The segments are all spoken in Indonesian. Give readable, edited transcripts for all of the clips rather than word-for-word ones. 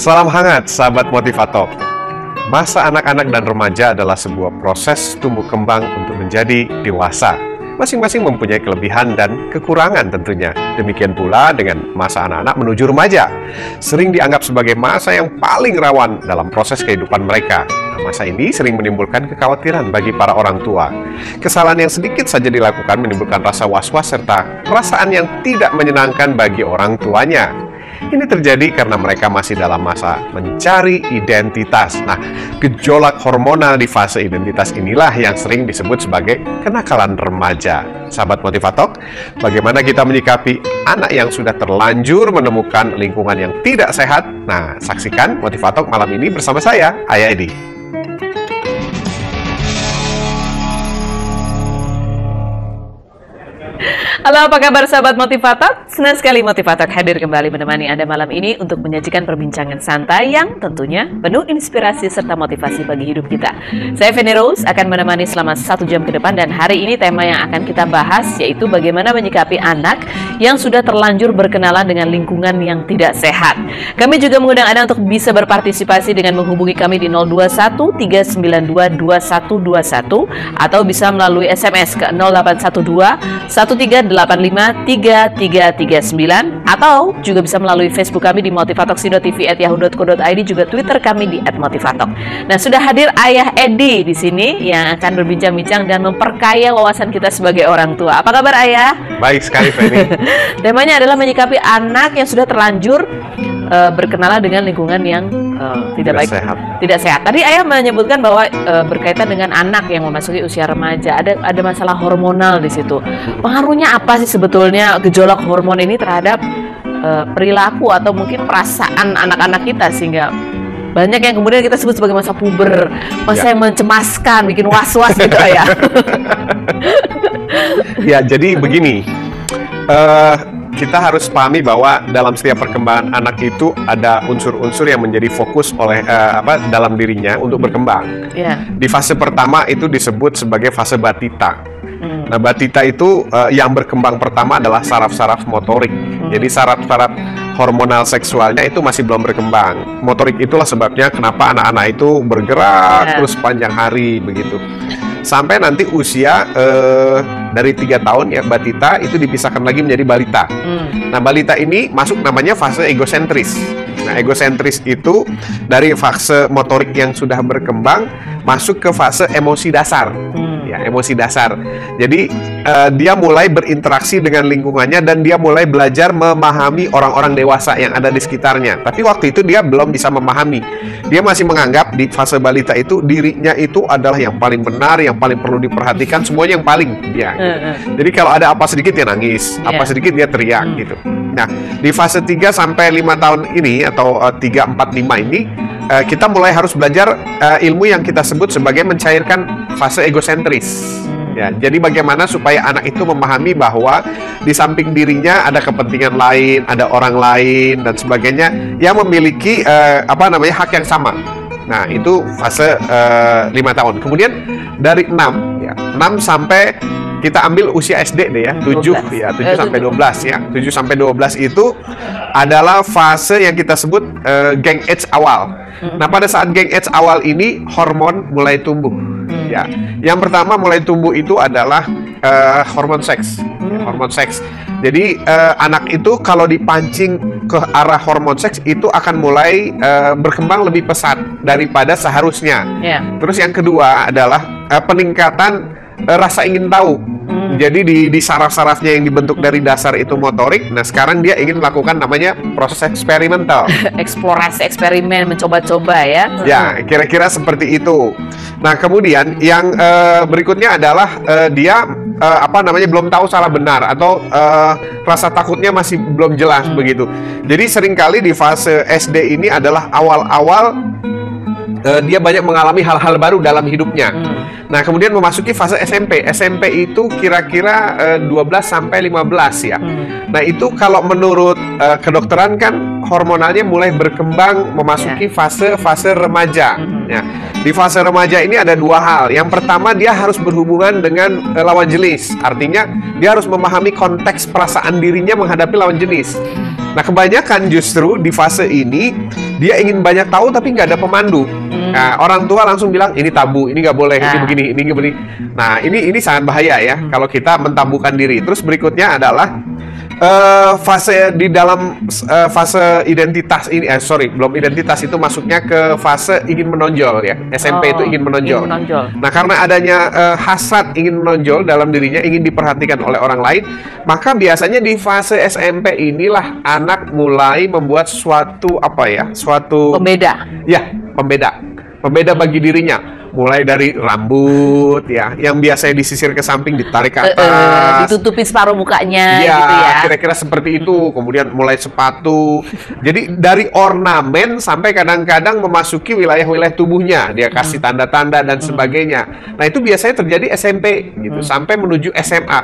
Salam hangat, sahabat motivator. Masa anak-anak dan remaja adalah sebuah proses tumbuh kembang untuk menjadi dewasa. Masing-masing mempunyai kelebihan dan kekurangan tentunya. Demikian pula dengan masa anak-anak menuju remaja. Sering dianggap sebagai masa yang paling rawan dalam proses kehidupan mereka. Masa ini sering menimbulkan kekhawatiran bagi para orang tua. Kesalahan yang sedikit saja dilakukan menimbulkan rasa was-was serta perasaan yang tidak menyenangkan bagi orang tuanya. Ini terjadi karena mereka masih dalam masa mencari identitas. Nah, gejolak hormonal di fase identitas inilah yang sering disebut sebagai kenakalan remaja. Sahabat motivator, bagaimana kita menyikapi anak yang sudah terlanjur menemukan lingkungan yang tidak sehat? Nah, saksikan motivator malam ini bersama saya, Ayah Edi. Halo, apa kabar sahabat motivator? Senang sekali motivator hadir kembali menemani Anda malam ini untuk menyajikan perbincangan santai yang tentunya penuh inspirasi serta motivasi bagi hidup kita. Saya Feni Rose akan menemani selama 1 jam ke depan, dan hari ini tema yang akan kita bahas yaitu bagaimana menyikapi anak yang sudah terlanjur berkenalan dengan lingkungan yang tidak sehat. Kami juga mengundang Anda untuk bisa berpartisipasi dengan menghubungi kami di 021 392 2121 atau bisa melalui SMS ke 0812 13853339 atau juga bisa melalui Facebook kami di motivatox.tv@yahoo.co.id, juga Twitter kami di @motivatok. Nah, sudah hadir Ayah Edi di sini yang akan berbincang-bincang dan memperkaya wawasan kita sebagai orang tua. Apa kabar Ayah? Baik sekali, Feni. Temanya adalah menyikapi anak yang sudah terlanjur berkenalan dengan lingkungan yang tidak baik, tidak sehat. Tadi Ayah menyebutkan bahwa berkaitan dengan anak yang memasuki usia remaja, ada masalah hormonal di situ. Pengaruhnya apa sih sebetulnya gejolak hormon ini terhadap perilaku atau mungkin perasaan anak-anak kita, sehingga banyak yang kemudian kita sebut sebagai masa puber, masa yang mencemaskan, bikin was-was gitu Ayah. Ya, jadi begini. Kita harus pahami bahwa dalam setiap perkembangan anak itu ada unsur-unsur yang menjadi fokus oleh dalam dirinya untuk berkembang. Di fase pertama itu disebut sebagai fase batita. Nah, batita itu yang berkembang pertama adalah saraf-saraf motorik. Jadi saraf-saraf hormonal seksualnya itu masih belum berkembang. Motorik itulah sebabnya kenapa anak-anak itu bergerak terus sepanjang hari begitu. Sampai nanti usia dari 3 tahun ya, batita itu dipisahkan lagi menjadi balita. Nah, balita ini masuk namanya fase egosentris. Nah, egosentris itu dari fase motorik yang sudah berkembang masuk ke fase emosi dasar. Ya, emosi dasar. Jadi dia mulai berinteraksi dengan lingkungannya dan dia mulai belajar memahami orang-orang dewasa yang ada di sekitarnya. Tapi waktu itu dia belum bisa memahami. Dia masih menganggap di fase balita itu dirinya itu adalah yang paling benar, yang paling perlu diperhatikan, semuanya yang paling dia. Gitu. Jadi kalau ada apa sedikit dia nangis, apa sedikit dia teriak gitu. Nah, di fase 3 sampai 5 tahun ini atau 3, 4, 5 ini kita mulai harus belajar ilmu yang kita sebut sebagai mencairkan fase egosentris. Ya, jadi bagaimana supaya anak itu memahami bahwa di samping dirinya ada kepentingan lain, ada orang lain dan sebagainya yang memiliki hak yang sama. Nah, itu fase 5 tahun. Kemudian dari 6 sampai kita ambil usia SD deh ya, 7 sampai 12 ya. 7 sampai 12 itu adalah fase yang kita sebut gang age awal. Nah, pada saat gang age awal ini hormon mulai tumbuh. Ya, yang pertama mulai tumbuh itu adalah hormon seks. Hormon seks. Jadi anak itu kalau dipancing ke arah hormon seks itu akan mulai berkembang lebih pesat daripada seharusnya. Terus yang kedua adalah peningkatan rasa ingin tahu. Jadi di saraf-sarafnya yang dibentuk dari dasar itu motorik. Nah, sekarang dia ingin melakukan namanya proses eksperimental. Eksplorasi, eksperimen, mencoba-coba ya. Ya, kira-kira seperti itu. Nah, kemudian yang berikutnya adalah dia belum tahu salah benar atau rasa takutnya masih belum jelas begitu. Jadi seringkali di fase SD ini adalah awal-awal dia banyak mengalami hal-hal baru dalam hidupnya. Nah, kemudian memasuki fase SMP. SMP itu kira-kira 12 sampai 15 ya. Nah, itu kalau menurut kedokteran kan hormonalnya mulai berkembang memasuki fase remaja. Ya. Di fase remaja ini ada 2 hal. Yang pertama, dia harus berhubungan dengan lawan jenis. Artinya dia harus memahami konteks perasaan dirinya menghadapi lawan jenis. Nah, kebanyakan justru di fase ini dia ingin banyak tahu tapi nggak ada pemandu. Nah, orang tua langsung bilang ini tabu, ini nggak boleh, ini begini, ini begini. Nah, ini sangat bahaya ya kalau kita mentabukan diri. Terus berikutnya adalah fase di dalam fase identitas ini, belum identitas, itu masuknya ke fase ingin menonjol ya. SMP itu ingin menonjol. Nah, karena adanya hasrat ingin menonjol dalam dirinya, ingin diperhatikan oleh orang lain, maka biasanya di fase SMP inilah anak mulai membuat suatu pembeda. Ya, pembeda bagi dirinya. Mulai dari rambut ya, yang biasanya disisir ke samping ditarik ke atas, ditutupi separuh mukanya, ya, gitu ya. Kira-kira seperti itu. Kemudian mulai sepatu. Jadi dari ornamen sampai kadang-kadang memasuki wilayah-wilayah tubuhnya, dia kasih tanda-tanda dan sebagainya. Nah, itu biasanya terjadi SMP gitu sampai menuju SMA.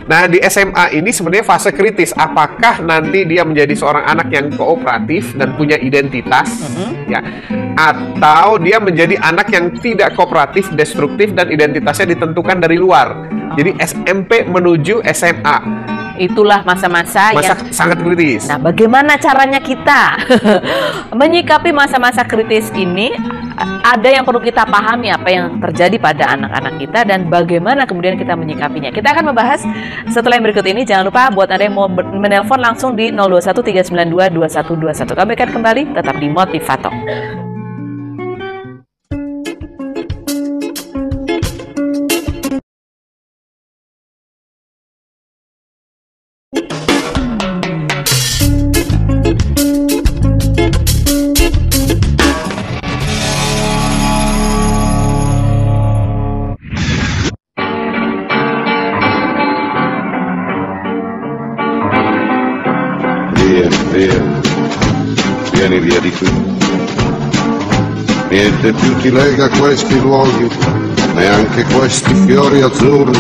Nah, di SMA ini sebenarnya fase kritis. Apakah nanti dia menjadi seorang anak yang kooperatif dan punya identitas, ya, atau dia menjadi anak yang tidak kooperatif, destruktif, dan identitasnya ditentukan dari luar. Jadi SMP menuju SMA. Itulah masa-masa yang sangat kritis. Nah, bagaimana caranya kita menyikapi masa-masa kritis ini? Ada yang perlu kita pahami apa yang terjadi pada anak-anak kita dan bagaimana kemudian kita menyikapinya. Kita akan membahas setelah yang berikut ini. Jangan lupa buat Anda yang mau menelpon langsung di 0213922121. Kami akan kembali tetap di Motivator. Vieni via di qui. Niente più ti lega questi luoghi, neanche questi fiori azzurri.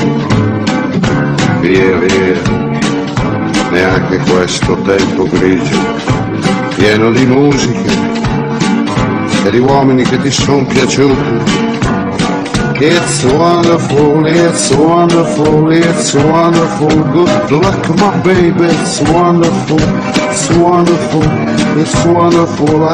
Via, via, neanche questo tempo grigio, pieno di musica e di uomini che ti sono piaciuti. It's wonderful, it's wonderful, it's wonderful. Good luck, my baby. It's wonderful, it's wonderful, it's wonderful.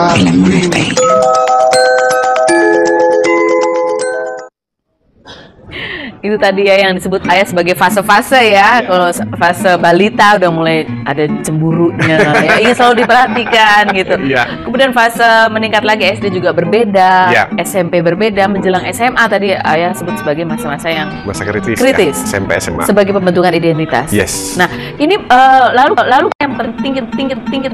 Itu tadi ya yang disebut ayah sebagai fase-fase ya. Kalau fase balita udah mulai ada cemburunya ya, ini selalu diperhatikan gitu. Kemudian fase meningkat lagi, SD juga berbeda, SMP berbeda, menjelang SMA tadi ayah sebut sebagai masa-masa yang masa kritis. Ya, SMP SMA. Sebagai pembentukan identitas. Nah, ini lalu yang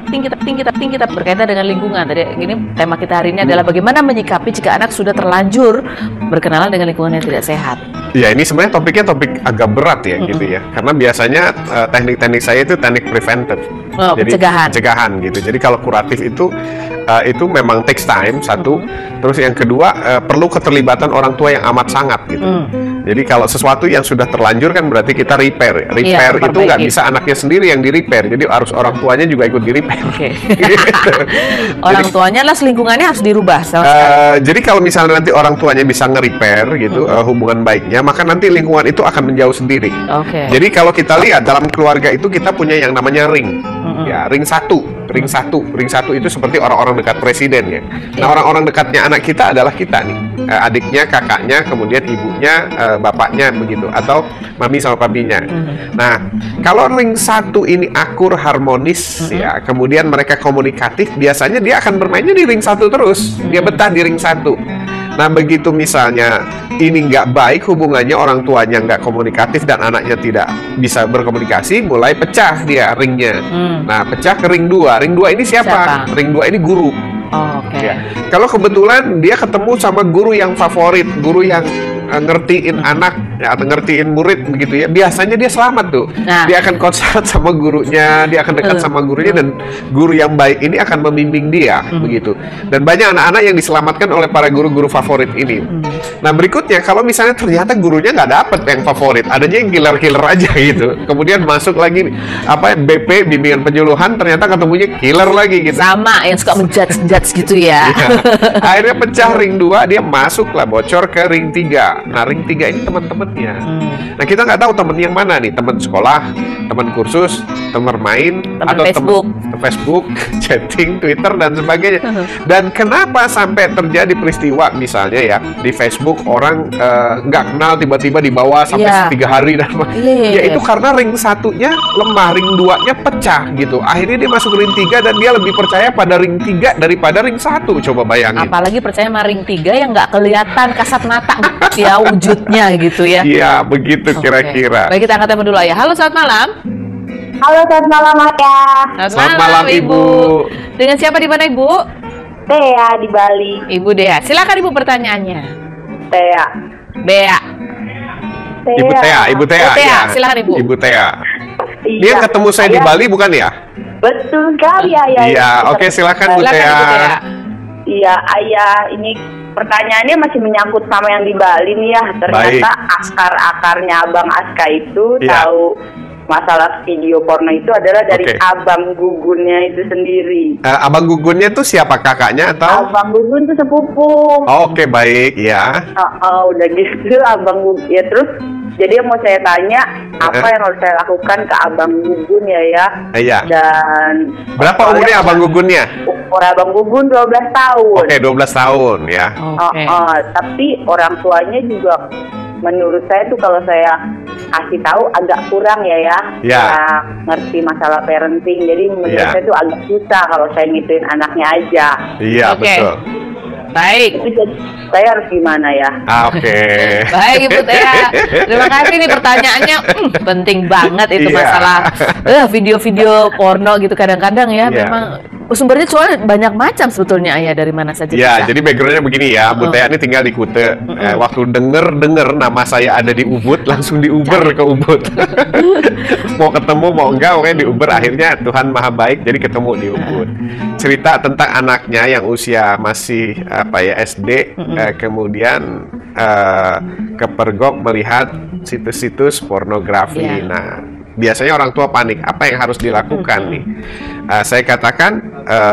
tinggi berkaitan dengan lingkungan. Tadi ini tema kita hari ini adalah bagaimana menyikapi jika anak sudah terlanjur berkenalan dengan lingkungan yang tidak sehat. Ya, ini sebenarnya topiknya topik agak berat ya gitu ya. Karena biasanya teknik-teknik saya itu teknik preventive. Jadi pencegahan gitu. Jadi kalau kuratif itu memang takes time, satu. Terus yang kedua perlu keterlibatan orang tua yang amat sangat gitu. Jadi kalau sesuatu yang sudah terlanjur kan berarti kita repair. Repair itu nggak bisa anaknya sendiri yang di-repair. Jadi harus orang tuanya juga ikut di-repair. Gitu. Orang tuanya lah, lingkungannya harus dirubah. Jadi kalau misalnya nanti orang tuanya bisa nge-repair gitu hubungan baiknya, maka nanti lingkungan itu akan menjauh sendiri. Jadi kalau kita lihat dalam keluarga itu kita punya yang namanya ring. Ya, ring satu itu seperti orang-orang dekat presiden ya. Nah, orang-orang dekatnya anak kita adalah kita nih, adiknya, kakaknya, kemudian ibunya, bapaknya begitu, atau mami sama papinya. Nah, kalau ring satu ini akur, harmonis ya, kemudian mereka komunikatif, biasanya dia akan bermainnya di ring satu terus, dia betah di ring satu. Nah, begitu misalnya ini nggak baik hubungannya, orang tuanya nggak komunikatif dan anaknya tidak bisa berkomunikasi, mulai pecah dia ringnya. Nah, pecah ke ring 2. Ring 2 ini siapa? Ring 2 ini guru. Ya. Kalau kebetulan dia ketemu sama guru yang favorit, guru yang ngertiin anak ya, atau ngertiin murid begitu ya, biasanya dia selamat tuh. Dia akan konsul sama gurunya, dia akan dekat sama gurunya, dan guru yang baik ini akan membimbing dia begitu. Dan banyak anak-anak yang diselamatkan oleh para guru-guru favorit ini. Nah, berikutnya kalau misalnya ternyata gurunya nggak dapet yang favorit, adanya yang killer-killer aja gitu. Kemudian masuk lagi BP, bimbingan penyuluhan, ternyata ketemunya killer lagi gitu. Sama yang suka menjudge gitu ya. Akhirnya pecah ring 2, dia masuk lah, bocor ke ring 3. Nah, ring 3 ini teman-temannya. Nah, kita nggak tahu temen yang mana nih, teman sekolah, teman kursus, teman main, atau Facebook, chatting, Twitter, dan sebagainya. Dan kenapa sampai terjadi peristiwa misalnya ya, di Facebook orang nggak kenal tiba-tiba dibawa sampai 3 hari dan ya itu karena ring 1-nya lemah, ring 2-nya pecah gitu. Akhirnya dia masuk ring 3 dan dia lebih percaya pada ring 3 daripada ring 1. Coba bayangin. Apalagi percaya sama ring 3 yang nggak kelihatan kasat mata ya wujudnya gitu ya. Iya, begitu kira-kira. Baik, kita angkat telepon dulu ya. Halo, selamat malam. Halo, selamat malam Ayah. Selamat malam Ibu. Dengan siapa di mana Ibu? Tea di Bali. Ibu Dea. Silakan Ibu pertanyaannya. Tea. Bea. Ibu Tea. Ya. Silakan Ibu. Ibu Tea. Iya. Dia ketemu saya di Bali bukan ya? Betul sekali Ayah. Iya, oke, silakan Bu Tea. Iya, Ayah, ini pertanyaannya masih menyangkut sama yang di Bali nih ya. Ternyata akar-akarnya Abang Aska itu tahu masalah video porno itu adalah dari Abang Gugunnya itu sendiri. Abang Gugunnya itu siapa, kakaknya atau? Abang Gugun itu sepupu. Oke, baik, ya. Udah gitu Abang Gugun ya, terus jadi yang mau saya tanya apa yang harus saya lakukan ke Abang Gugun ya. Iya. Dan berapa umurnya Abang Gugunnya? Umur Abang Gugun 12 tahun. Oke, 12 tahun ya. Tapi orang tuanya juga menurut saya tuh kalau saya kasih tahu agak kurang ya. Ngerti masalah parenting. Jadi menurut saya tuh agak susah kalau saya ngituin anaknya aja. Iya, betul. Baik. Saya harus gimana ya? Baik Ibu Tea. Terima kasih nih pertanyaannya. Penting banget itu masalah video-video porno gitu kadang-kadang ya. Memang sumbernya soalnya banyak macam sebetulnya Ayah, dari mana saja. Ya, jadi backgroundnya begini ya. Bu Tea ini tinggal di Kute. Waktu denger nama saya ada di Ubud, langsung di Uber ke Ubud. Mau ketemu mau enggak, oke di Uber. Akhirnya Tuhan Maha Baik, jadi ketemu di Ubud. Cerita tentang anaknya yang usia masih SD, kemudian kepergok melihat situs-situs pornografi. Nah, biasanya orang tua panik. Apa yang harus dilakukan nih? Saya katakan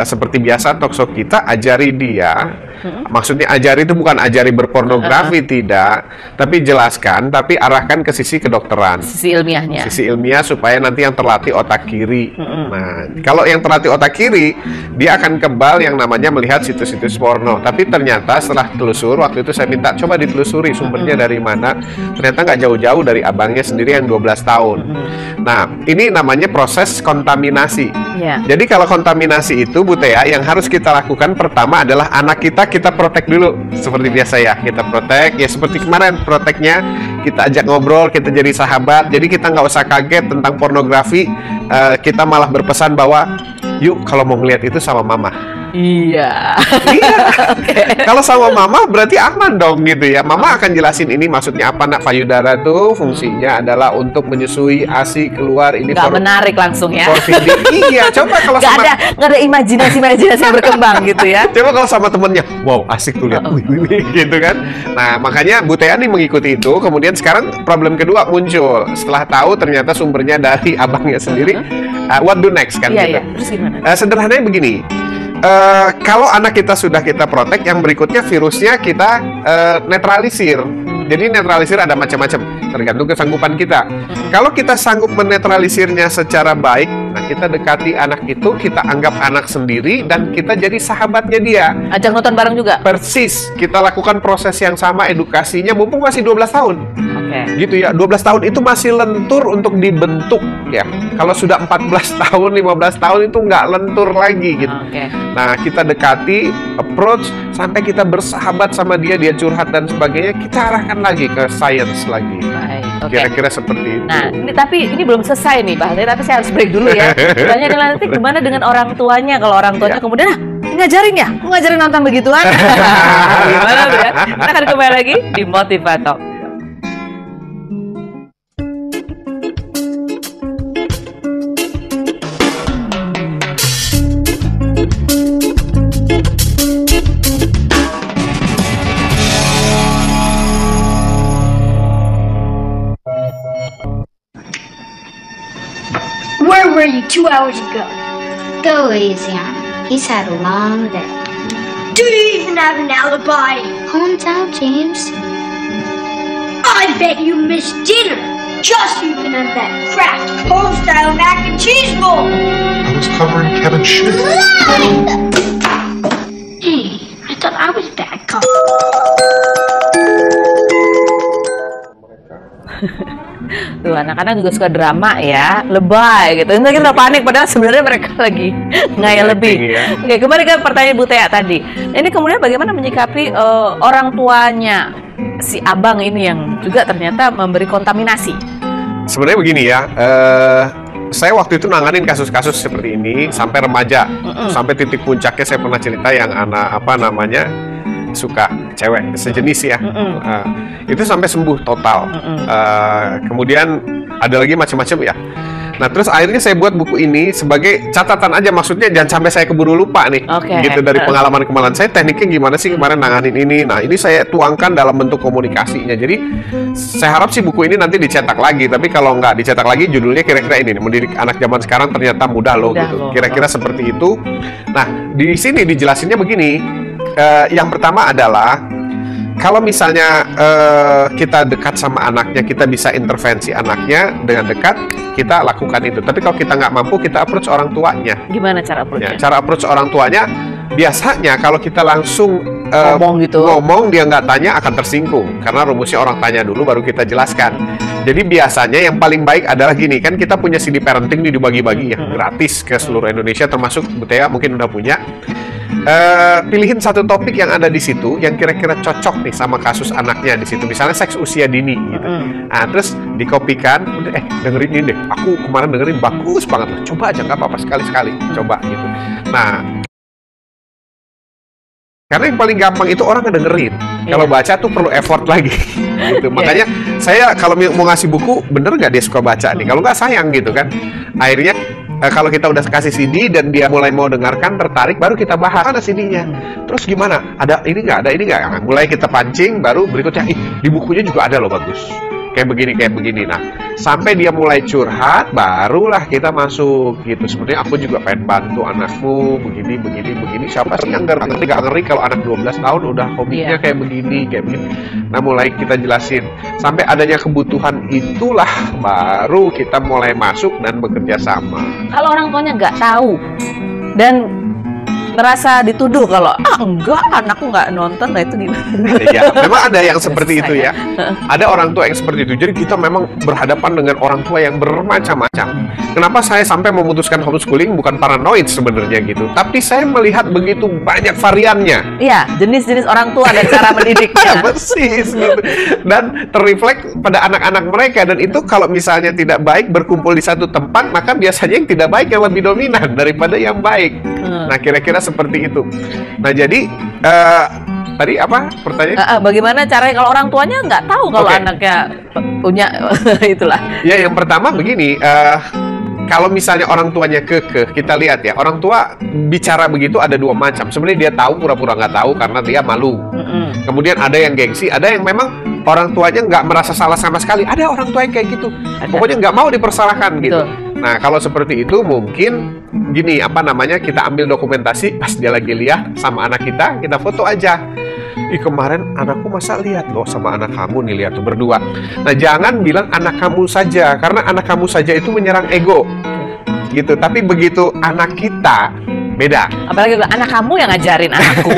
seperti biasa talkshow kita, ajari dia. Maksudnya ajari itu bukan ajari berpornografi, tidak, tapi jelaskan, tapi arahkan ke sisi kedokteran, sisi ilmiahnya, sisi ilmiah, supaya nanti yang terlatih otak kiri. Nah, kalau yang terlatih otak kiri, dia akan kebal yang namanya melihat situs-situs porno. Tapi ternyata setelah telusur, waktu itu saya minta coba ditelusuri sumbernya dari mana. Ternyata nggak jauh-jauh dari abangnya sendiri yang 12 tahun. Nah, ini namanya proses kontaminasi. Jadi kalau kontaminasi itu, Bu Tea, yang harus kita lakukan pertama adalah anak kita protek dulu. Seperti biasa ya, kita protek. Ya seperti kemarin proteknya, kita ajak ngobrol, kita jadi sahabat. Jadi kita nggak usah kaget tentang pornografi. Kita malah berpesan bahwa, yuk kalau mau ngeliat itu sama mama. Iya. Kalau sama mama berarti aman dong gitu ya. Mama akan jelasin ini maksudnya apa, nak. Payudara tuh fungsinya adalah untuk menyusui ASI keluar. Ini nggak menarik langsung ya. Iya, coba kalau nggak ada imajinasi yang berkembang gitu ya. Coba kalau sama temennya, wow asik tuh lihat, gitu kan. Nah, makanya Bu Tea nih mengikuti itu. Kemudian sekarang problem kedua muncul setelah tahu ternyata sumbernya dari abangnya sendiri. What do next kan? Iya. Terus gimana? Sederhananya begini. Kalau anak kita sudah kita protek, yang berikutnya virusnya kita netralisir. Jadi netralisir ada macam-macam, tergantung kesanggupan kita. Kalau kita sanggup menetralisirnya secara baik, nah kita dekati anak itu, kita anggap anak sendiri, dan kita jadi sahabatnya dia. Ajak nonton bareng juga? Persis, kita lakukan proses yang sama, edukasinya, mumpung masih 12 tahun. Gitu ya, 12 tahun itu masih lentur untuk dibentuk ya. Kalau sudah 14 tahun, 15 tahun itu nggak lentur lagi gitu. Nah, kita dekati, approach, sampai kita bersahabat sama dia, dia curhat dan sebagainya, kita arahkan lagi ke science lagi. Kira-kira seperti itu. Nah, ini belum selesai nih, Bang. Tapi saya harus break dulu ya. Tanya adalah nanti gimana dengan orang tuanya? Kalau orang tuanya kemudian ngajarin ya, ngajarin nonton begituan. Gimana tuh ya? Kita akan kembali lagi di Motivator. Where were you 2 hours ago? Go easy on him. He's had a long day. Do you even have an alibi? Calm down, James. bet you missed dinner just so you can have that Kraft home-style mac and cheese bowl. I was covering Kevin's shoe. Hey, I thought I was bad cop. Tuh anak-anak juga suka drama ya, lebay gitu. Ini kita panik padahal sebenarnya mereka lagi ngayal lebih. Ya. Oke, kembali ke pertanyaan Bu Tea tadi. Ini kemudian bagaimana menyikapi orang tuanya si abang ini yang juga ternyata memberi kontaminasi? Sebenarnya begini ya, saya waktu itu nanganin kasus-kasus seperti ini sampai remaja, sampai titik puncaknya saya pernah cerita yang anak suka cewek sejenis ya, itu sampai sembuh total. Kemudian ada lagi macam-macam ya. Nah terus akhirnya saya buat buku ini sebagai catatan aja, maksudnya jangan sampai saya keburu lupa nih, gitu dari pengalaman-pengalaman saya, tekniknya gimana sih kemarin nanganin ini. Nah ini saya tuangkan dalam bentuk komunikasinya. Jadi saya harap sih buku ini nanti dicetak lagi. Tapi kalau nggak dicetak lagi, judulnya kira-kira ini, mendidik anak zaman sekarang ternyata mudah loh, gitu. Kira-kira seperti itu. Nah di sini dijelasinnya begini. Yang pertama adalah kalau misalnya kita dekat sama anaknya, kita bisa intervensi anaknya dengan dekat, kita lakukan itu. Tapi kalau kita nggak mampu, kita approach orang tuanya. Gimana cara approach-nya? Ya, cara approach orang tuanya, biasanya kalau kita langsung ngomong dia nggak tanya akan tersinggung. Karena rumusnya orang tanya dulu, baru kita jelaskan. Jadi biasanya yang paling baik adalah gini, kan kita punya CD parenting nih dibagi-bagi ya, gratis ke seluruh Indonesia, termasuk Bu Tea mungkin udah punya. Pilihin satu topik yang ada di situ yang kira-kira cocok nih sama kasus anaknya di situ, misalnya seks usia dini gitu. Nah terus dikopikan, dengerin ini deh, aku kemarin dengerin bagus banget loh, coba aja nggak apa-apa sekali-sekali coba gitu. Nah karena yang paling gampang itu orang ngedengerin, kalau baca tuh perlu effort lagi gitu. Makanya saya kalau mau ngasih buku, bener nggak dia suka baca nih, kalau nggak sayang gitu kan. Akhirnya kalau kita udah kasih CD dan dia mulai mau dengarkan, tertarik, baru kita bahas ada CD-nya. Terus gimana? Ada ini nggak? Ada ini nggak? Mulai kita pancing, baru berikutnya, di bukunya juga ada loh bagus. Kayak begini. Nah, sampai dia mulai curhat, barulah kita masuk gitu. Sebenarnya aku juga pengen bantu anakmu, begini. Siapa sih yang nggak ngeri kalau anak 12 tahun udah hobinya kayak begini. Nah, mulai kita jelasin. Sampai adanya kebutuhan itulah, baru kita mulai masuk dan bekerja sama. Kalau orang tuanya nggak tahu dan merasa dituduh kalau enggak, anakku nggak nonton, nah itu gimana? Ya, memang ada yang seperti itu ya. Ada orang tua yang seperti itu. Jadi kita memang berhadapan dengan orang tua yang bermacam-macam. Kenapa saya sampai memutuskan homeschooling? Bukan paranoid sebenarnya gitu, tapi saya melihat begitu banyak variannya. Iya, jenis-jenis orang tua dan cara mendidiknya. Persis gitu. Dan terrefleks pada anak-anak mereka. Dan itu kalau misalnya tidak baik berkumpul di satu tempat, maka biasanya yang tidak baik yang lebih dominan daripada yang baik. Nah kira-kira seperti itu. Nah jadi tadi apa pertanyaan? Bagaimana caranya kalau orang tuanya nggak tahu kalau anaknya punya itulah? Ya yang pertama begini, kalau misalnya orang tuanya kekeh, kita lihat ya, orang tua bicara begitu ada dua macam. Sebenarnya dia tahu, pura-pura nggak tahu karena dia malu. Kemudian ada yang gengsi, ada yang memang orang tuanya nggak merasa salah sama sekali. Ada orang tua yang kayak gitu, pokoknya nggak mau dipersalahkan gitu. Nah kalau seperti itu mungkin gini, kita ambil dokumentasi pas dia lagi lihat sama anak kita foto aja. Kemarin anakku masa lihat loh sama anak kamu nih, lihat tuh berdua. Nah jangan bilang anak kamu saja, karena anak kamu saja itu menyerang ego gitu. Tapi begitu anak kita, beda. Apalagi anak kamu yang ngajarin anakku.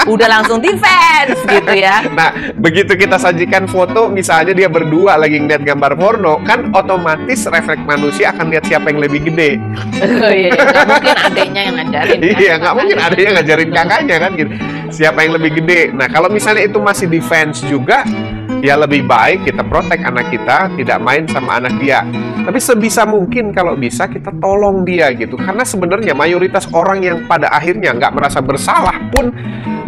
Udah langsung defense gitu ya. Nah begitu kita sajikan foto, misalnya dia berdua lagi ngeliat gambar porno, kan otomatis refleks manusia akan lihat siapa yang lebih gede. Nggak mungkin adiknya yang ngajarin. Iya, nggak mungkin adiknya ngajarin kakaknya kan gitu. Siapa yang lebih gede. Nah kalau misalnya itu masih defense juga, ya lebih baik kita protek anak kita, tidak main sama anak dia. Tapi sebisa mungkin kalau bisa kita tolong dia gitu. Karena sebenarnya mayoritas orang yang pada akhirnya nggak merasa bersalah pun,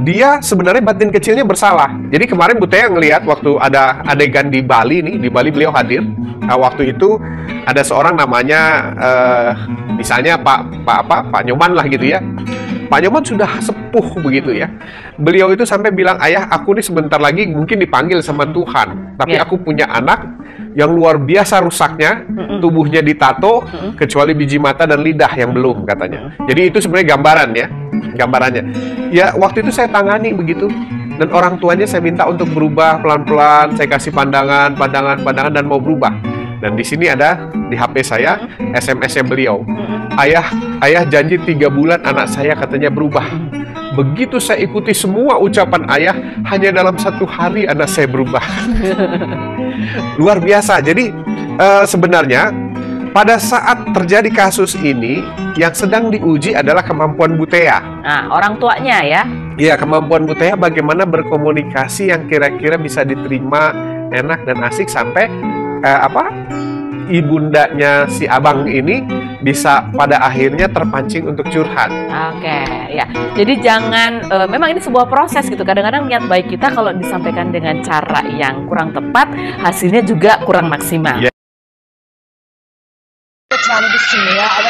dia sebenarnya batin kecilnya bersalah. Jadi kemarin Bu Tea ngelihat waktu ada adegan di Bali nih, di Bali beliau hadir. Waktu itu ada seorang namanya misalnya Pak Nyoman lah gitu ya. Pak Nyoman sudah sepuh begitu ya. Beliau itu sampai bilang, ayah aku nih sebentar lagi mungkin dipanggil sama Tuhan. Tapi aku punya anak yang luar biasa rusaknya, tubuhnya ditato, kecuali biji mata dan lidah yang belum katanya. Jadi itu sebenarnya gambarannya. Ya waktu itu saya tangani begitu. dan orang tuanya saya minta untuk berubah pelan-pelan. Saya kasih pandangan dan mau berubah. Dan di sini ada di HP saya SMS-nya beliau. Ayah janji 3 bulan anak saya katanya berubah. Begitu saya ikuti semua ucapan ayah, hanya dalam 1 hari anak saya berubah. Luar biasa. Jadi sebenarnya pada saat terjadi kasus ini, yang sedang diuji adalah kemampuan Butea. Nah, orang tuanya ya. Iya, kemampuan Butea bagaimana berkomunikasi yang kira-kira bisa diterima enak dan asik sampai ibundanya si abang ini bisa pada akhirnya terpancing untuk curhat. Oke, ya. Jadi jangan, memang ini sebuah proses gitu. Kadang-kadang niat baik kita kalau disampaikan dengan cara yang kurang tepat, hasilnya juga kurang maksimal. Yeah. Aber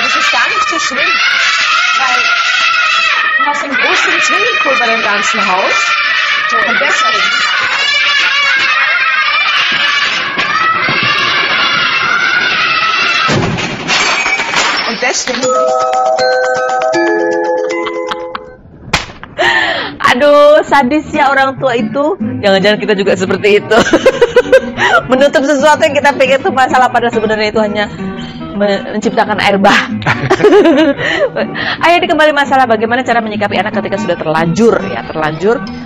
das ist gar nicht so schlimm, weil du hast einen großen Swimmingpool bei dem ganzen Haus und deswegen. Aduh, sadis ya orang tua itu. Jangan-jangan kita juga seperti itu. Menutup sesuatu yang kita pikir itu masalah, padahal sebenarnya itu hanya menciptakan air bah. Ayo kembali masalah bagaimana cara menyikapi anak ketika sudah terlanjur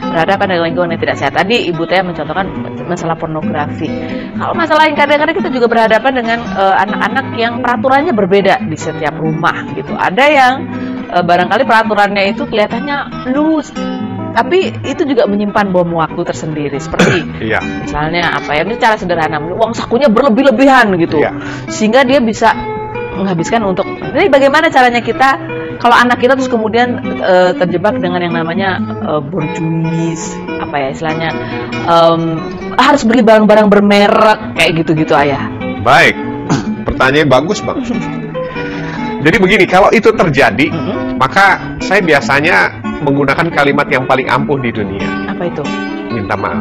berhadapan dengan lingkungan yang tidak sehat. Tadi Ibu Tia mencontohkan masalah pornografi. Kalau masalah yang kadang-kadang kita juga berhadapan dengan anak-anak yang peraturannya berbeda di setiap rumah gitu. Ada yang barangkali peraturannya itu kelihatannya loose, tapi itu juga menyimpan bom waktu tersendiri. Seperti misalnya ini cara sederhana, uang sakunya berlebih-lebihan gitu, sehingga dia bisa menghabiskan untuk. Jadi bagaimana caranya kita kalau anak kita terus kemudian terjebak dengan yang namanya borjuis, istilahnya harus beli barang-barang bermerek kayak gitu-gitu, Ayah. Baik, pertanyaan bagus, Bang. Jadi begini, kalau itu terjadi, maka saya biasanya menggunakan kalimat yang paling ampuh di dunia. Apa itu? Minta maaf.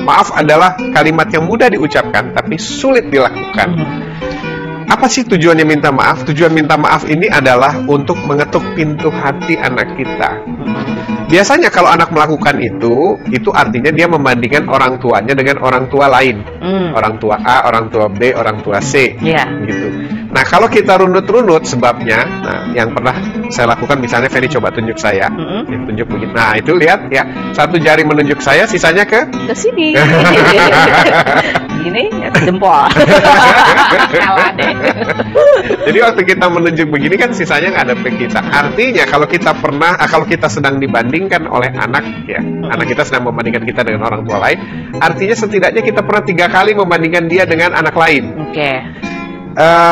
Maaf adalah kalimat yang mudah diucapkan, tapi sulit dilakukan. Apa sih tujuannya minta maaf? Tujuan minta maaf ini adalah untuk mengetuk pintu hati anak kita. Biasanya kalau anak melakukan itu artinya dia membandingkan orang tuanya dengan orang tua lain. Orang tua A, orang tua B, orang tua C. Gitu. Nah, kalau kita runut-runut sebabnya, yang pernah saya lakukan, misalnya Ferry coba tunjuk saya, tunjuk begini. Nah, itu lihat ya, satu jari menunjuk saya, sisanya ke sini. Gini, ke jempol. Jadi waktu kita menunjuk begini kan sisanya nggak ada ke kita. Artinya kalau kita sedang dibandingkan oleh anak anak kita sedang membandingkan kita dengan orang tua lain, artinya setidaknya kita pernah 3 kali membandingkan dia dengan anak lain.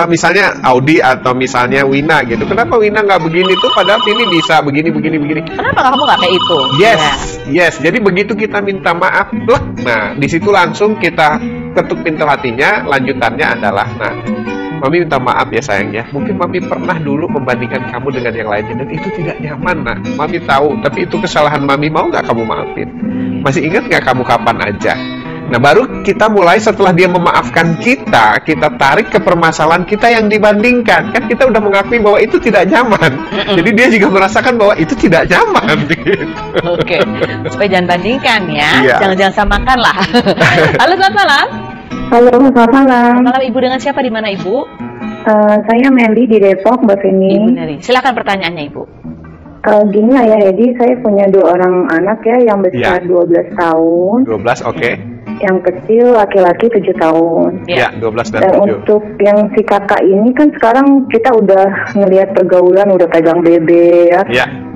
Misalnya Audi atau misalnya Wina gitu. Kenapa Wina nggak begini tuh, padahal ini bisa begini. Kenapa kamu nggak kayak itu? Yes. Jadi begitu kita minta maaf, nah di situ langsung kita ketuk pintu hatinya. Lanjutannya adalah, Mami minta maaf ya sayang ya. Mungkin Mami pernah dulu membandingkan kamu dengan yang lainnya dan itu tidak nyaman. Mami tahu, tapi itu kesalahan Mami. Mau nggak kamu maafin? Masih ingat nggak kamu kapan aja? Nah, baru kita mulai setelah dia memaafkan kita tarik ke permasalahan kita yang dibandingkan. Kan kita udah mengakui bahwa itu tidak nyaman. Jadi dia juga merasakan bahwa itu tidak nyaman. Gitu. Oke, supaya jangan bandingkan ya. Jangan samakan lah. Halo, selamat malam. Halo, selamat malam. Selamat malam, Ibu. Dengan siapa, di mana, Ibu? Saya Meli di Depok, Mbak Feni. Ibu Meli, silakan pertanyaannya, Ibu. Gini lah ya, jadi saya punya 2 orang anak ya, yang besar 12 tahun. 12, oke. Yang kecil laki-laki 7 tahun. 12 dan 7. Dan untuk yang si kakak ini kan sekarang kita udah ngelihat pergaulan, udah pegang BB ya.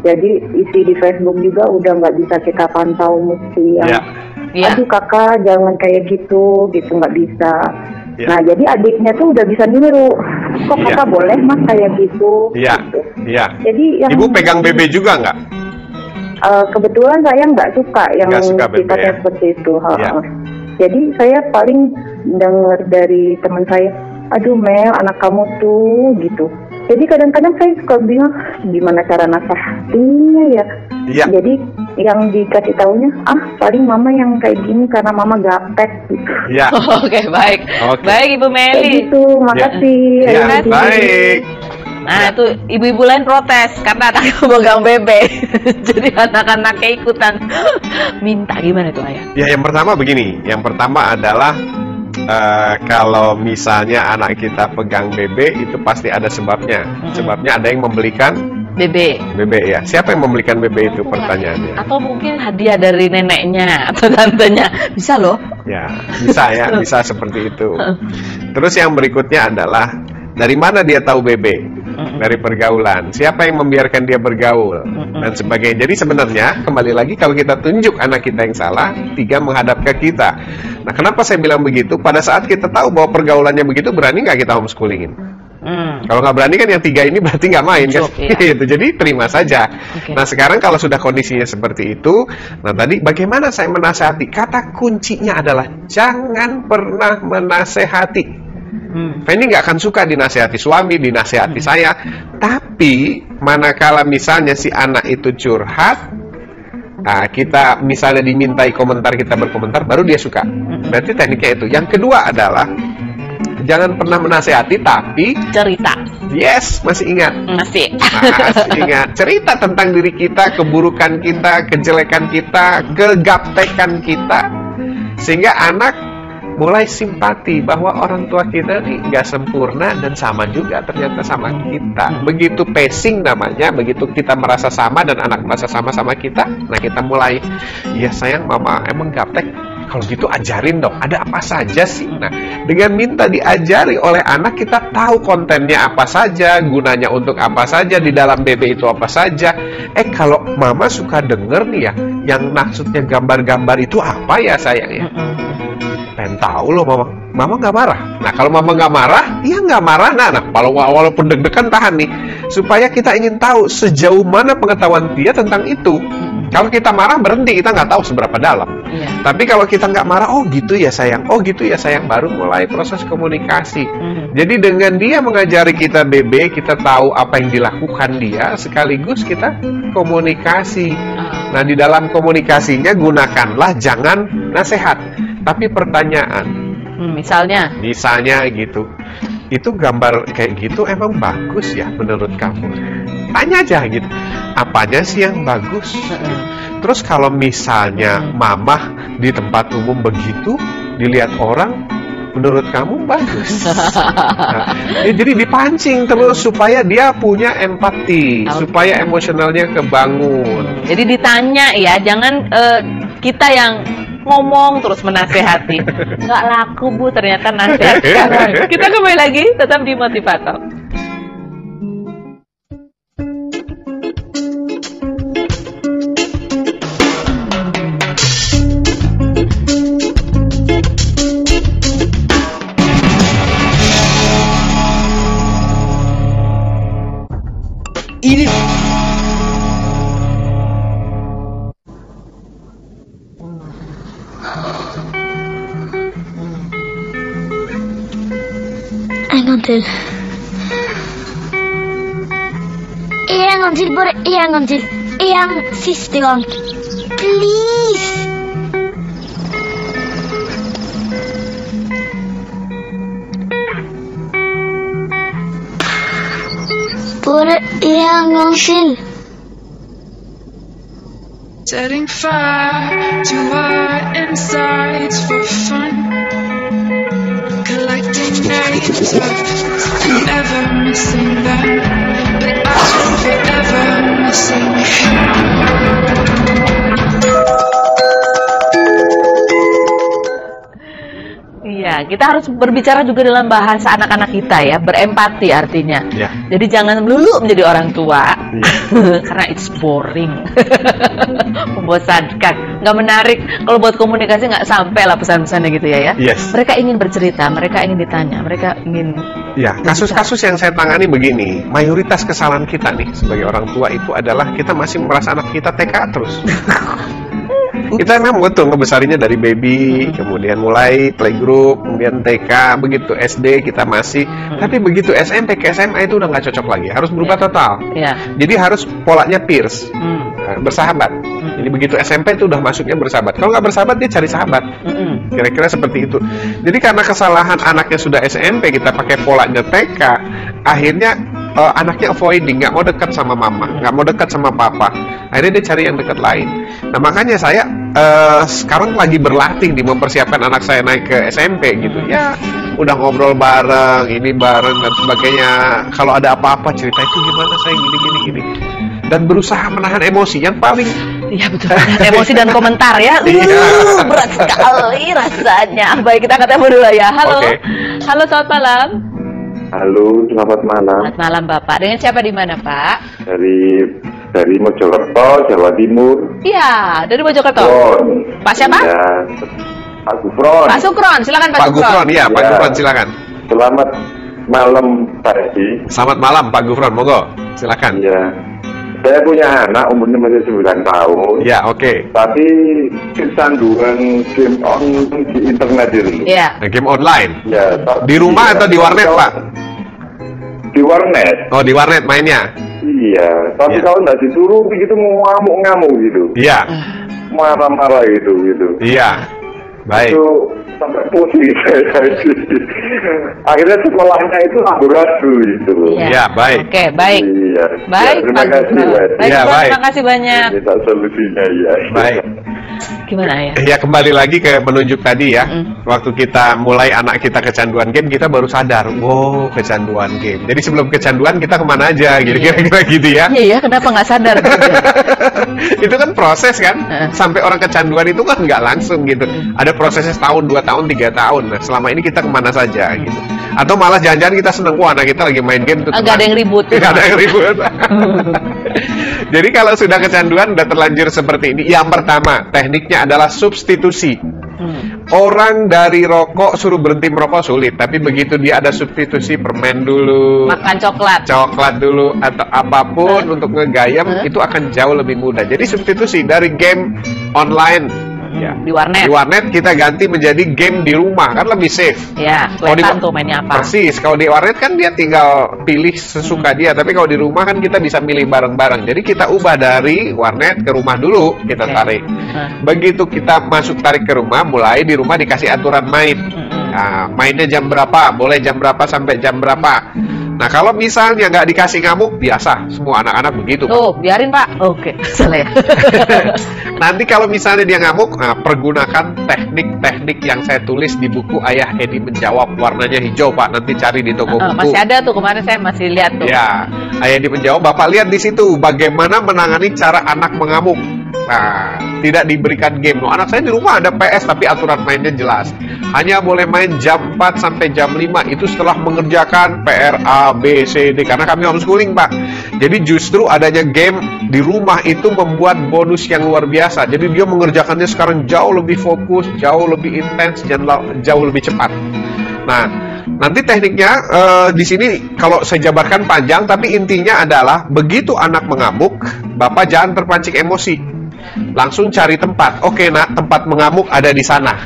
Jadi isi di Facebook juga udah nggak bisa kita pantau, mesti yang aduh kakak jangan kayak gitu nggak bisa. Nah jadi adiknya tuh udah bisa niru, kok kakak boleh mas kayak gitu. Jadi yang Ibu pegang BB juga nggak? Kebetulan saya nggak suka yang sifatnya seperti itu. Jadi saya paling dengar dari teman saya, aduh Mel, anak kamu tuh gitu. Jadi kadang-kadang saya suka bingung gimana cara nasihatinya ya. Jadi yang dikasih taunya, paling mama yang kayak gini karena mama gaptek gitu. Oke, baik. Baik Ibu Meli. Gitu, makasih. Baik. Nah itu ibu-ibu lain protes karena anaknya pegang bebe. Jadi anak-anaknya ikutan minta. Gimana tuh ayah? Ya yang pertama begini, yang pertama adalah kalau misalnya anak kita pegang bebe itu pasti ada sebabnya. Sebabnya ada yang membelikan bebe ya. Siapa yang membelikan bebe itu pertanyaannya? Atau mungkin hadiah dari neneknya atau tantenya. Bisa loh. Ya, bisa ya, bisa seperti itu. Terus yang berikutnya adalah dari mana dia tahu bebe? Dari pergaulan. Siapa yang membiarkan dia bergaul dan sebagainya. Jadi sebenarnya kembali lagi kalau kita tunjuk anak kita yang salah, 3 menghadap ke kita. Nah, kenapa saya bilang begitu? Pada saat kita tahu bahwa pergaulannya begitu, berani nggak kita homeschoolingin? Kalau nggak berani kan yang 3 ini berarti nggak main kan? Gitu. Jadi terima saja. Nah sekarang kalau sudah kondisinya seperti itu, nah tadi bagaimana saya menasehati? Kata kuncinya adalah jangan pernah menasehati. Ini nggak akan suka dinasehati suami, dinasehati saya. Tapi manakala misalnya si anak itu curhat, nah kita misalnya dimintai komentar, kita berkomentar, baru dia suka. Berarti tekniknya itu. Yang kedua adalah jangan pernah menasehati, tapi cerita. Yes, masih ingat? Masih ingat. Cerita tentang diri kita, keburukan kita, kejelekan kita, kegaptekan kita, sehingga anak mulai simpati bahwa orang tua kita nih nggak sempurna dan sama juga ternyata sama kita. Begitu pacing namanya, begitu kita merasa sama dan anak merasa sama-sama kita, nah kita mulai, ya sayang mama emang gaptek. Kalau gitu ajarin dong, ada apa saja sih? Nah, dengan minta diajari oleh anak, kita tahu kontennya apa saja, gunanya untuk apa saja, di dalam BB itu apa saja. Kalau mama suka denger nih ya, yang maksudnya gambar-gambar itu apa ya sayang ya? Pengen tahu loh mama. Mama nggak marah. Nah kalau mama nggak marah, ya nggak marah. Nah kalau walaupun deg-degan tahan nih, supaya kita ingin tahu sejauh mana pengetahuan dia tentang itu. Kalau kita marah berhenti, kita nggak tahu seberapa dalam. Tapi kalau kita nggak marah, oh gitu ya sayang, oh gitu ya sayang, baru mulai proses komunikasi. Jadi dengan dia mengajari kita BB, kita tahu apa yang dilakukan dia, sekaligus kita komunikasi. Nah di dalam komunikasinya gunakanlah jangan nasihat, tapi pertanyaan. Misalnya gitu. Itu gambar kayak gitu emang bagus ya menurut kamu? Tanya aja gitu. Apanya sih yang bagus? Terus kalau misalnya mamah di tempat umum begitu dilihat orang, menurut kamu bagus? Jadi dipancing terus supaya dia punya empati, supaya emosionalnya kebangun. Jadi ditanya ya, jangan kita yang ngomong terus menasehati. Nggak laku Bu ternyata nasihat. Kita kembali lagi tetap di Motivator. En gång till. En sista gång. Please. Bara en gång till. Setting fire to our insides for fun. Collecting names of whoever missing them. But I'm forever missing him. Iya, kita harus berbicara juga dalam bahasa anak-anak kita ya, berempati artinya. Jadi jangan melulu menjadi orang tua, karena it's boring, membosankan, nggak menarik. Kalau buat komunikasi nggak sampai lah pesan-pesannya gitu ya. Mereka ingin bercerita, mereka ingin ditanya, mereka ingin. Ya, kasus-kasus yang saya tangani begini, mayoritas kesalahan kita nih sebagai orang tua itu adalah kita masih merasa anak kita TK terus. Kita memang betul ngebesarinnya dari baby, kemudian mulai playgroup, kemudian TK, begitu SD kita masih, tapi begitu SMP ke SMA itu udah nggak cocok lagi, harus berubah total. Jadi harus polanya peers, bersahabat. Jadi begitu SMP itu udah masuknya bersahabat. Kalau nggak bersahabat dia cari sahabat. Kira-kira seperti itu. Jadi karena kesalahan anaknya sudah SMP, kita pakai polanya TK, akhirnya anaknya avoiding, nggak mau dekat sama mama, nggak mau dekat sama papa. Akhirnya dia cari yang dekat lain. Nah makanya saya sekarang lagi berlatih di mempersiapkan anak saya naik ke SMP gitu. Ya udah ngobrol bareng, ini bareng dan sebagainya. Kalau ada apa-apa cerita itu gimana saya gini. Dan berusaha menahan emosi yang paling. Iya betul. Emosi dan komentar ya. Berat sekali rasanya. Baik, kita ketemu dulu ya. Halo. Okay. Halo, selamat malam. Halo, selamat malam. Selamat malam Bapak. Dengan siapa di mana Pak? Dari Mojokerto, Jawa Timur. Iya, dari Mojokerto. Pak siapa? Ya, Pak Gufron. Pak Sukron, silakan Pak Gufron. Pak Gufron, iya Pak Gufron, silakan. Selamat malam Pak Edi. Selamat malam Pak Gufron, monggo, silakan. Iya. Saya punya anak umurnya masih 9 tahun. Ya, oke. Tapi kecanduan game online di internet itu. Iya. Game online. Ya. Di rumah atau di warnet, Pak? Di warnet. Oh, di warnet mainnya. Iya. Tapi kalau nggak disuruh gitu ngamuk-ngamuk gitu. Iya. Marah-marah gitu. Iya. Baik. Itu sampai pusing saya. Akhirnya sekolahnya itu amburadul gitu. Iya, baik. Oke, baik. Iya. Baik, ya, terima kasih. Iya, baik. Terima kasih banyak. Minta solusinya ya. Baik. Gimana ya? Ya kembali lagi ke menunjuk tadi ya. Waktu kita mulai anak kita kecanduan game, kita baru sadar, wow kecanduan game. Jadi sebelum kecanduan kita kemana aja, gitu kira-kira gitu ya. Iya, kenapa nggak sadar? Itu kan proses kan, sampai orang kecanduan itu kan nggak langsung gitu. Ada prosesnya setahun, 2 tahun, 3 tahun. Nah selama ini kita kemana saja gitu. Atau malah jangan-jangan kita seneng, wah anak kita lagi main game tuh. Nggak ada yang ribut. Nggak ada yang ribut. Jadi kalau sudah kecanduan, udah terlanjur seperti ini. Yang pertama, tekniknya adalah substitusi. Orang dari rokok suruh berhenti merokok sulit, tapi begitu dia ada substitusi permen dulu, makan coklat dulu atau apapun untuk ngegayam, itu akan jauh lebih mudah. Jadi substitusi dari game online. Ya. Di warnet kita ganti menjadi game di rumah, kan lebih safe. Ya, kelihatan tuh mainnya apa. Persis, kalau di warnet kan dia tinggal pilih sesuka dia, tapi kalau di rumah kan kita bisa milih bareng-bareng. Jadi kita ubah dari warnet ke rumah dulu, kita tarik. Begitu kita masuk tarik ke rumah, mulai di rumah dikasih aturan main. Nah, mainnya jam berapa, boleh jam berapa sampai jam berapa. Nah kalau misalnya nggak dikasih ngamuk, biasa semua anak-anak begitu. Tuh, biarin Pak. Oke, salah ya. Nanti kalau misalnya dia ngamuk, pergunakan teknik-teknik yang saya tulis di buku Ayah Edi Menjawab, warnanya hijau Pak. Nanti cari di toko buku. Masih ada tuh, kemarin saya masih lihat tuh. Ya, Ayah Edi Menjawab, Bapak lihat di situ bagaimana menangani cara anak mengamuk. Nah, tidak diberikan game. Anak saya di rumah ada PS tapi aturan mainnya jelas. Hanya boleh main jam 4 sampai jam 5, itu setelah mengerjakan PR A, B, C, D, karena kami homeschooling Pak. Jadi justru adanya game di rumah itu membuat bonus yang luar biasa. Jadi dia mengerjakannya sekarang jauh lebih fokus, jauh lebih intens, dan jauh lebih cepat. Nah, nanti tekniknya di sini kalau saya jabarkan panjang, tapi intinya adalah begitu anak mengamuk, Bapak jangan terpancing emosi. Langsung cari tempat. Oke, nak, tempat mengamuk ada di sana.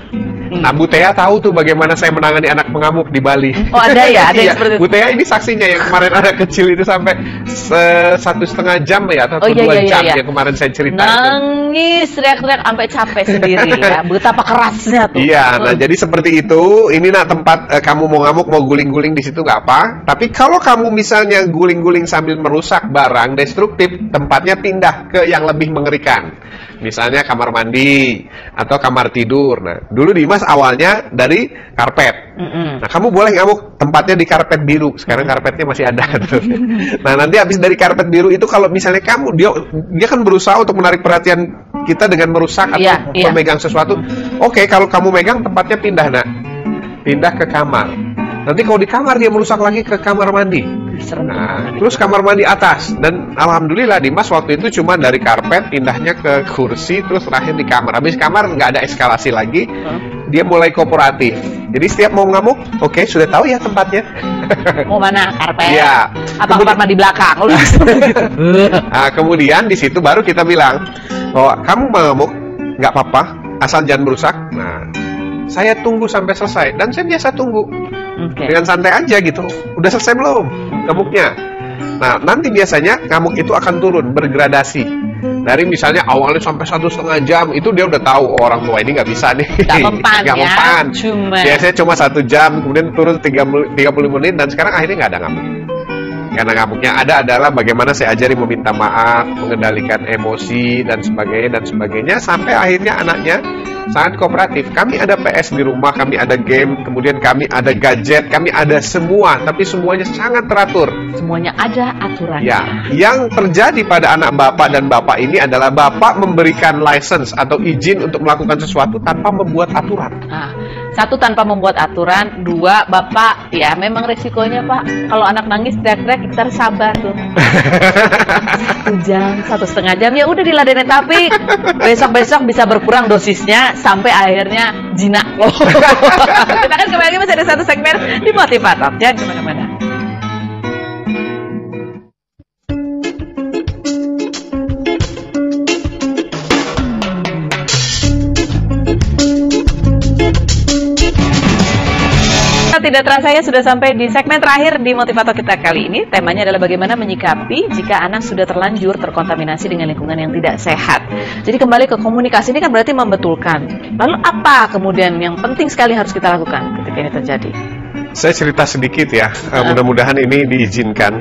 Nah, Bu Tea tahu tuh bagaimana saya menangani anak mengamuk di Bali. Oh, ada ya? Ada yang seperti itu. Bu Tea ini saksinya yang kemarin anak kecil itu sampai 1,5 jam ya, atau 2 jam yang kemarin saya cerita. Nangis, teriak-teriak sampai capek sendiri ya. Betapa kerasnya tuh. Iya, nah jadi seperti itu. Ini nak tempat kamu mau ngamuk, mau guling-guling di situ nggak apa. Tapi kalau kamu misalnya guling-guling sambil merusak barang destruktif, tempatnya pindah ke yang lebih mengerikan. Misalnya kamar mandi atau kamar tidur. Nah, dulu Dimas awalnya dari karpet. Nah, kamu boleh ngamuk tempatnya di karpet biru. Sekarang karpetnya masih ada. Nah, nanti habis dari karpet biru itu kalau misalnya kamu dia kan berusaha untuk menarik perhatian kita dengan merusak atau memegang sesuatu. Oke, kalau kamu megang tempatnya pindah, nak. Pindah ke kamar. Nanti kalau di kamar dia merusak lagi ke kamar mandi. Nah, terus kamar mandi atas. Dan alhamdulillah Dimas waktu itu cuma dari karpet pindahnya ke kursi, terus terakhir di kamar. Habis kamar nggak ada eskalasi lagi. Dia mulai kooperatif. Jadi setiap mau ngamuk, oke, sudah tahu ya tempatnya. Mau mana? Karpet? Iya. Atau kamar mandi belakang? Nah, kemudian di situ baru kita bilang bahwa kamu mau ngamuk, nggak apa-apa, asal jangan merusak. Nah, saya tunggu sampai selesai. Dan saya biasa tunggu. Dengan santai aja gitu. Udah selesai belum ngamuknya? Nah, nanti biasanya ngamuk itu akan turun, bergradasi. Dari misalnya awalnya sampai 1,5 jam, itu dia udah tahu orang tua ini nggak bisa nih. Nggak mempan ya. Mempan. Biasanya cuma 1 jam, kemudian turun 30 menit, dan sekarang akhirnya nggak ada ngamuk. karena ngamuknya. Ada adalah bagaimana saya ajari meminta maaf, mengendalikan emosi dan sebagainya, sampai akhirnya anaknya sangat kooperatif. Kami ada PS di rumah, kami ada game, kemudian kami ada gadget, kami ada semua, tapi semuanya sangat teratur. Semuanya ada aturannya. Ya, yang terjadi pada anak bapak dan bapak ini adalah bapak memberikan license atau izin untuk melakukan sesuatu tanpa membuat aturan. Nah, satu, tanpa membuat aturan. Dua, bapak, ya memang resikonya Pak, kalau anak nangis teriak-teriak kita harus sabar tuh. 1 jam, 1,5 jam, ya udah diladenin, tapi besok-besok bisa berkurang dosisnya sampai akhirnya jinak. Kita akan kembali lagi, masih ada satu segmen di Motivator. Jangan kemana-mana. Tidak terasa ya sudah sampai di segmen terakhir di Motivator kita kali ini. Temanya adalah bagaimana menyikapi jika anak sudah terlanjur terkontaminasi dengan lingkungan yang tidak sehat. Jadi kembali ke komunikasi ini kan berarti membetulkan. Lalu apa kemudian yang penting sekali harus kita lakukan ketika ini terjadi? Saya cerita sedikit ya, mudah-mudahan ini diizinkan.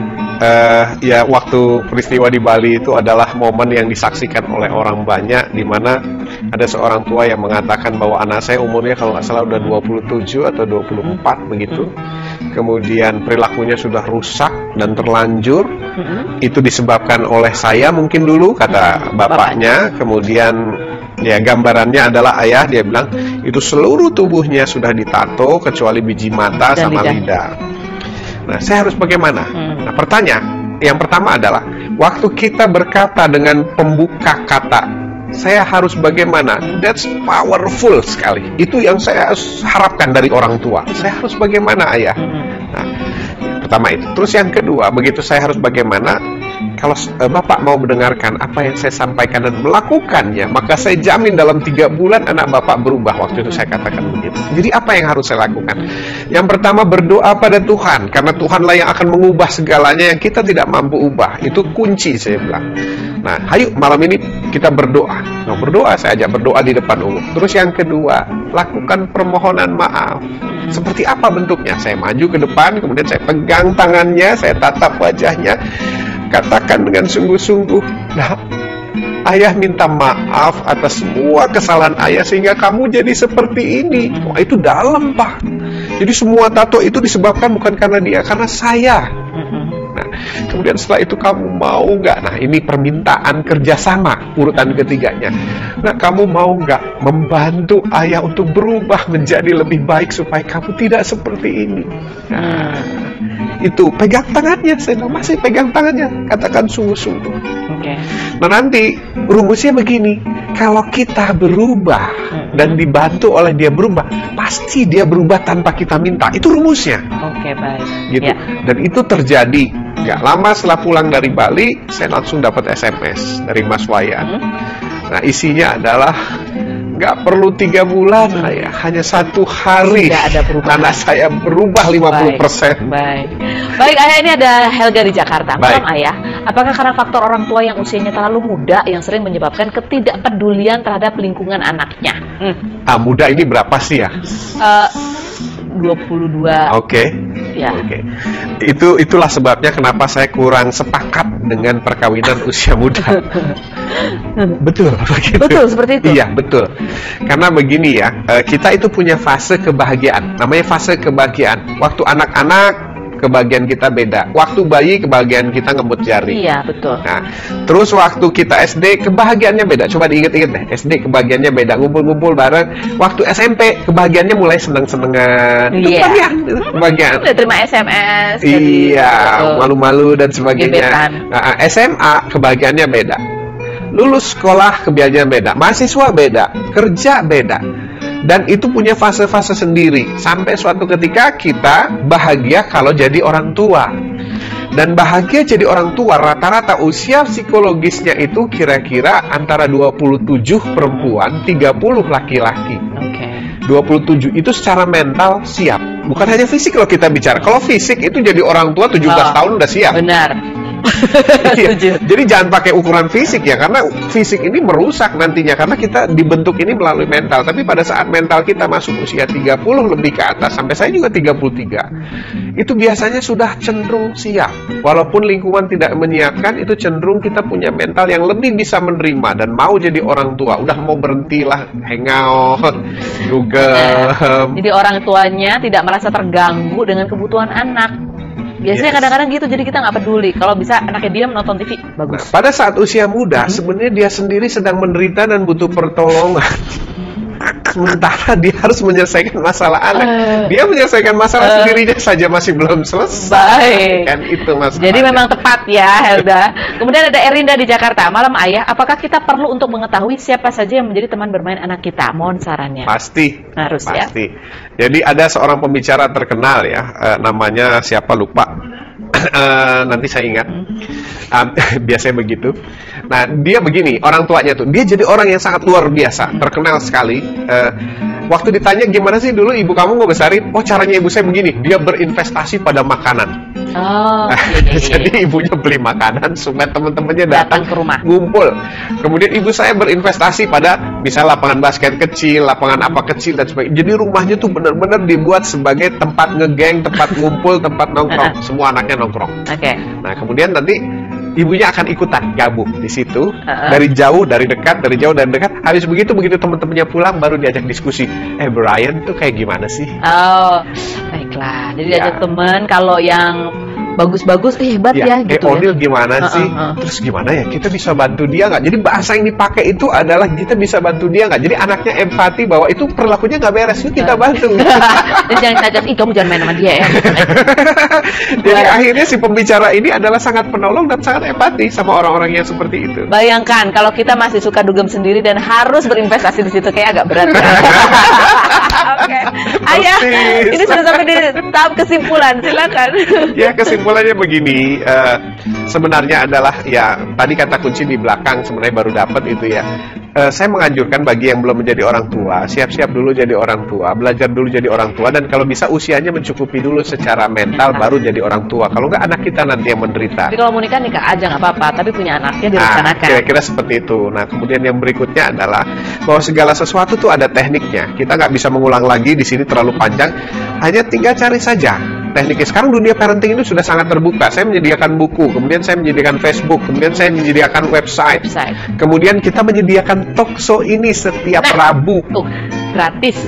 Ya, waktu peristiwa di Bali itu adalah momen yang disaksikan oleh orang banyak, di mana ada seorang tua yang mengatakan bahwa anak saya umurnya kalau nggak salah udah 27 atau 24 begitu. Kemudian perilakunya sudah rusak dan terlanjur. Itu disebabkan oleh saya mungkin dulu, kata bapaknya. Kemudian ya gambarannya adalah ayah, dia bilang itu seluruh tubuhnya sudah ditato kecuali biji mata dan sama lidah. Nah, saya harus bagaimana? Nah, pertanyaan yang pertama adalah waktu kita berkata dengan pembuka kata, saya harus bagaimana? That's powerful sekali. Itu yang saya harapkan dari orang tua. Saya harus bagaimana, ayah? Nah, pertama itu. Terus yang kedua, begitu saya harus bagaimana? Kalau bapak mau mendengarkan apa yang saya sampaikan dan melakukannya, maka saya jamin dalam 3 bulan anak bapak berubah. Waktu itu saya katakan begitu. Jadi apa yang harus saya lakukan? Yang pertama, berdoa pada Tuhan, karena Tuhanlah yang akan mengubah segalanya yang kita tidak mampu ubah. Itu kunci, saya bilang. Nah, ayo malam ini kita berdoa. Nah, berdoa, saya ajak berdoa di depan umum. Terus yang kedua, lakukan permohonan maaf. Seperti apa bentuknya? Saya maju ke depan, kemudian saya pegang tangannya, saya tatap wajahnya, katakan dengan sungguh-sungguh, nah, ayah minta maaf atas semua kesalahan ayah sehingga kamu jadi seperti ini. Wah, itu dalam, Pak. Jadi semua tato itu disebabkan bukan karena dia, karena saya. Nah, kemudian setelah itu kamu mau nggak? Nah, ini permintaan kerjasama, urutan ketiganya. Nah, kamu mau nggak membantu ayah untuk berubah menjadi lebih baik supaya kamu tidak seperti ini? Nah, itu pegang tangannya, saya masih pegang tangannya, katakan sungguh-sungguh. Nah, nanti rumusnya begini, kalau kita berubah dan dibantu oleh dia berubah, pasti dia berubah tanpa kita minta. Itu rumusnya. Oke, baik. Gitu. Ya. Dan itu terjadi. Gak lama setelah pulang dari Bali, saya langsung dapat SMS dari Mas Wayan. Nah, isinya adalah nggak perlu 3 bulan, ayah, hanya 1 hari. Tidak ada perubahan. Anak saya berubah 50%. Baik, ayah, ini ada Helga di Jakarta. Malam, ayah. Apakah karena faktor orang tua yang usianya terlalu muda yang sering menyebabkan ketidakpedulian terhadap lingkungan anaknya? Muda ini berapa sih ya? 22. Oke. Ya. Oke. Itulah sebabnya kenapa saya kurang sepakat dengan perkawinan usia muda. Betul, begitu. Betul, seperti itu. Iya, betul. Karena begini ya, kita itu punya fase kebahagiaan. Namanya fase kebahagiaan. Waktu anak-anak, kebahagiaan kita beda. Waktu bayi, kebahagiaan kita ngemut jari. Iya, betul. Nah, terus waktu kita SD, kebahagiaannya beda. Coba diingat-ingat deh. SD kebahagiaannya beda, ngumpul-ngumpul bareng. Waktu SMP, kebahagiaannya mulai seneng-senengan. Iya. Kebahagiaan. Udah terima SMS. Iya, malu-malu dan sebagainya. Nah, SMA, kebahagiaannya beda. Lulus sekolah, kebahagiaan beda. Mahasiswa beda. Kerja beda. Dan itu punya fase-fase sendiri. Sampai suatu ketika kita bahagia kalau jadi orang tua. Dan bahagia jadi orang tua, rata-rata usia psikologisnya itu kira-kira antara 27 perempuan, 30 laki-laki. 27 itu secara mental siap. Bukan hanya fisik kalau kita bicara. Kalau fisik itu jadi orang tua 17 tahun udah siap. Benar. Jadi jangan pakai ukuran fisik ya, karena fisik ini merusak nantinya, karena kita dibentuk ini melalui mental. Tapi pada saat mental kita masuk usia 30 lebih ke atas, sampai saya juga 33, itu biasanya sudah cenderung siap. Walaupun lingkungan tidak menyiapkan, itu cenderung kita punya mental yang lebih bisa menerima dan mau jadi orang tua. Udah mau berhentilah hangout, dugem. Jadi orang tuanya tidak merasa terganggu dengan kebutuhan anak. Biasanya kadang-kadang gitu, jadi kita nggak peduli. Kalau bisa anaknya diam nonton TV, bagus. Nah, pada saat usia muda, sebenarnya dia sendiri sedang menderita dan butuh pertolongan. Sementara dia harus menyelesaikan masalah anak. Dia menyelesaikan masalah sendirinya saja masih belum selesai. Baik. Kan itu masalah. Jadi memang tepat ya, Helda. Kemudian ada Erinda di Jakarta. Malam Ayah, apakah kita perlu untuk mengetahui siapa saja yang menjadi teman bermain anak kita? Mohon sarannya. Pasti. Harus ya. Pasti. Jadi ada seorang pembicara terkenal ya, namanya siapa lupa. Nanti saya ingat. Biasanya begitu. Nah, dia begini, orang tuanya tuh, dia jadi orang yang sangat luar biasa, terkenal sekali. Waktu ditanya gimana sih dulu ibu kamu mau besarin, oh caranya ibu saya begini, dia berinvestasi pada makanan. Oh, jadi ibunya beli makanan supaya teman-temannya datang ke rumah, ngumpul. Kemudian ibu saya berinvestasi pada misalnya lapangan basket kecil, lapangan apa kecil dan sebagainya. Jadi rumahnya tuh benar-benar dibuat sebagai tempat ngegeng, tempat ngumpul, tempat nongkrong. Semua anaknya nongkrong. Nah, kemudian nanti ibunya akan ikutan gabung di situ, dari jauh, dari dekat, dari jauh, dari dekat. Habis begitu teman-temannya pulang baru diajak diskusi. Brian tuh kayak gimana sih? Oh, baiklah. Jadi diajak teman, kalau yang bagus-bagus, hebat ya gitu. O'Neil gimana sih? Terus gimana ya? Kita bisa bantu dia nggak? Jadi bahasa yang dipakai itu adalah kita bisa bantu dia nggak? Jadi anaknya empati bahwa itu perilakunya nggak beres, yuk kita bantu. Dan jangan saja, kamu jangan main sama dia ya. Jadi akhirnya si pembicara ini adalah sangat penolong dan sangat empati sama orang-orang yang seperti itu. Bayangkan kalau kita masih suka dugem sendiri dan harus berinvestasi di situ, kayak agak berat. Oke. Ayah, ini sudah sampai di tahap kesimpulan, silakan. Ya, kesimpulannya begini, sebenarnya adalah ya tadi kata kunci di belakang sebenarnya baru dapat itu ya. Saya menganjurkan bagi yang belum menjadi orang tua, siap-siap dulu jadi orang tua, belajar dulu jadi orang tua, dan kalau bisa usianya mencukupi dulu secara mental baru jadi orang tua. Kalau nggak anak kita nanti yang menderita. Jadi kalau mau nikah aja nggak apa-apa, tapi punya anaknya direncanakan. Kira-kira seperti itu. Nah, kemudian yang berikutnya adalah bahwa segala sesuatu tuh ada tekniknya. Kita nggak bisa mengulang lagi di sini terlalu panjang. Hanya tinggal cari saja tekniknya. Sekarang dunia parenting itu sudah sangat terbuka. Saya menyediakan buku, kemudian saya menyediakan Facebook, kemudian saya menyediakan website. Kemudian kita menyediakan talkshow ini setiap Rabu. Gratis.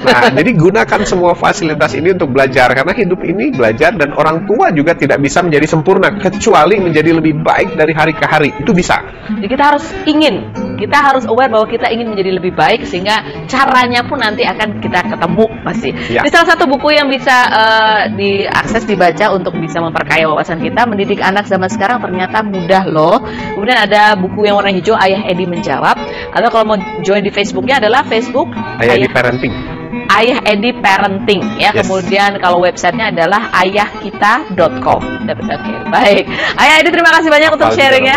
Nah, jadi gunakan semua fasilitas ini untuk belajar, karena hidup ini belajar dan orang tua juga tidak bisa menjadi sempurna kecuali menjadi lebih baik dari hari ke hari. Itu bisa. Jadi kita harus aware bahwa kita ingin menjadi lebih baik, sehingga caranya pun nanti akan kita ketemu pasti. Di salah satu buku yang bisa diakses, dibaca untuk bisa memperkaya wawasan kita, mendidik anak zaman sekarang ternyata mudah loh. Kemudian ada buku yang warna hijau, Ayah Edi Menjawab. Atau kalau mau join di Facebooknya adalah Facebook Ayah Edi Parenting. Ayah Edi Parenting ya. Kemudian kalau websitenya adalah ayahkita.com. Oke, baik. Ayah Edi, terima kasih banyak untuk sharingnya.